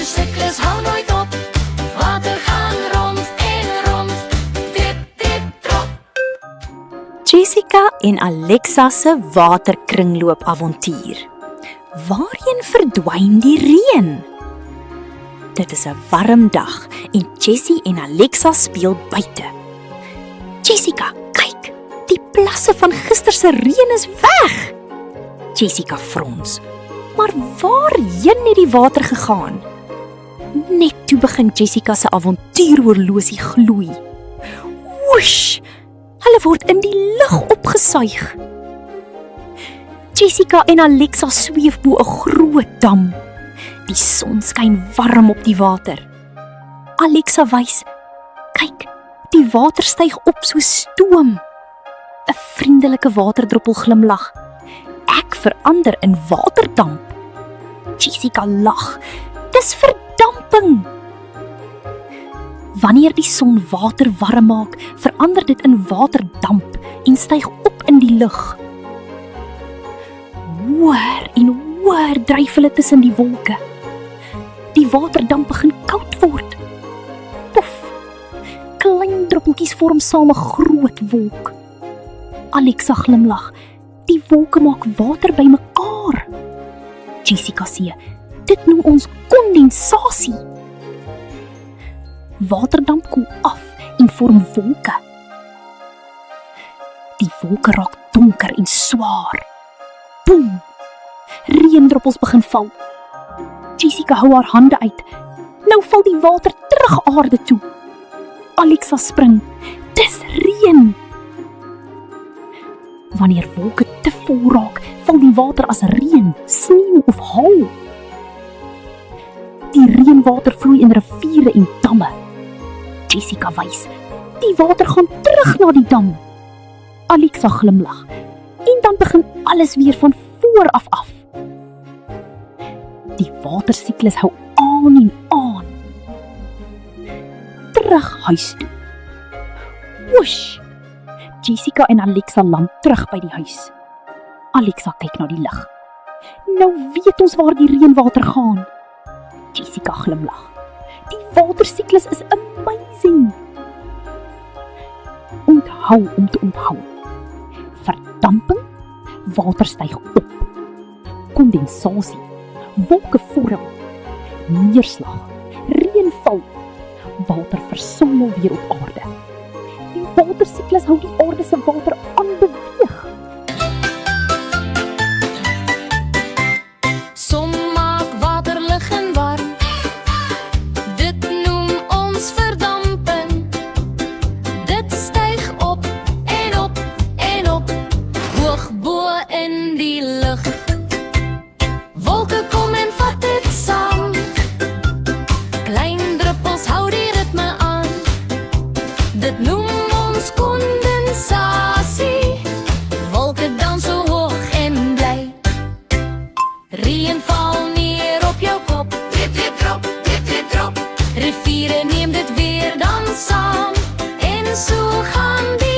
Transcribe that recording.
watercyklus hou nooit op. Water gaan rond en rond. Tip, tip, trop. Jessica en Alexa se waterkringloopavontuur. Waarheen verdwyn die reën? Dit is 'n warm dag en Jessie en Alexa speel buite. Jessica, kyk, die plasse van gister se reën is weg. Jessica frons. Maar waarheen het die water gegaan? Net toe begin Jessica se avontuurhorlosie gloei. Woesh! Hulle word in die lug opgesuig. Jessica en Alexa sweef bo 'n groot dam. Die son skyn warm op die water. Alexa wys, kyk, die water styg op so stoom. 'n Vriendelike waterdruppel glimlag. Ek verander in waterdamp. Jessica lag. Dis verdamping. Wanneer die son water warm maak, verander dit in waterdamp en styg op in die lug. Hoër en hoër dryf hulle tussen die wolke. Die waterdamp begin koud word. Poef! Klein druppeltjies vorm saam 'n groot wolk. Alexa glimlag. Die wolke maak water bymekaar. Jessica sê, dit noem ons kondensasie. Waterdamp koel af en vorm wolke. Die wolke raak donker en swaar. Boem! Reendruppels begin val. Jessica hou haar hande uit. Nou val die water terug aarde toe. Alexa spring. Dis reën. Wanneer wolke te vol raak, val die water as reën, sneeu of hagel. Die reënwater vloei in riviere en damme. Jessica wys, die water gaan terug na die dam. Alexa glimlag. En dan begin alles weer van voor af. Die watersiklus hou aan en aan. Terug huis toe. Woesh! Jessica en Alexa land terug by die huis. Alexa kyk na die lug. Nou weet ons waar die reënwater gaan. Jessica glimlag. Die watersiklus is amazing. Onthou om te onthou. Verdamping, water styg op. Kondensasie, wolke vorm. Neerslag, reënval. Water versamel weer op aarde. Die watersiklus hou die aarde se water aan beweeg. Som maak water lig en warm. Dit noem ons verdamping. Dit styg op en op en op, hoog bo in die lug. Wolke kom en vat dit saam. Klein druppels hou die ritme aan. Dit noem ons kondensasie. Wolke dans so hoog en bly. Reën val neer op jou kop. Tip, tip, drop, tip, tip, drop. Riviere neem dit weer dan saam. En so gaan die